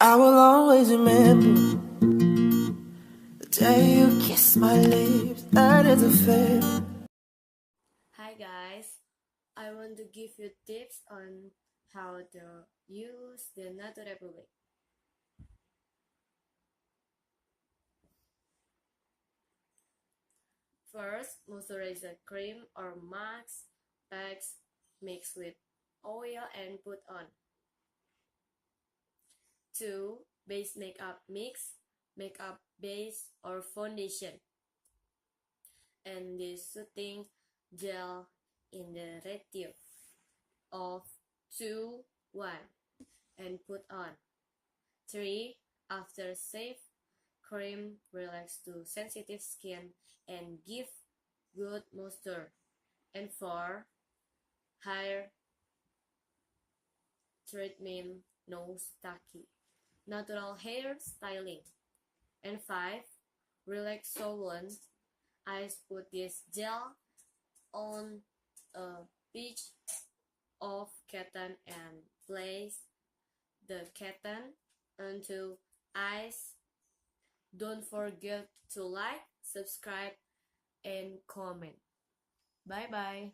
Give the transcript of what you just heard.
I will always remember the day you kissed my lips. That is a fair. Hi guys, I want to give you tips on how to use the Nato Republic. First, moisturizer cream or mask packs mix with oil and put on. 2. Base makeup mix, makeup base or foundation, and the soothing gel in the ratio of 2:1 and put on. 3. After shave, cream relax to sensitive skin and give good moisture. And 4. Hair treatment, no tacky, natural hair styling. And 5. Relax salon. I put this gel on a piece of cotton and place the cotton onto ice. Don't forget to like, subscribe, and comment. Bye bye.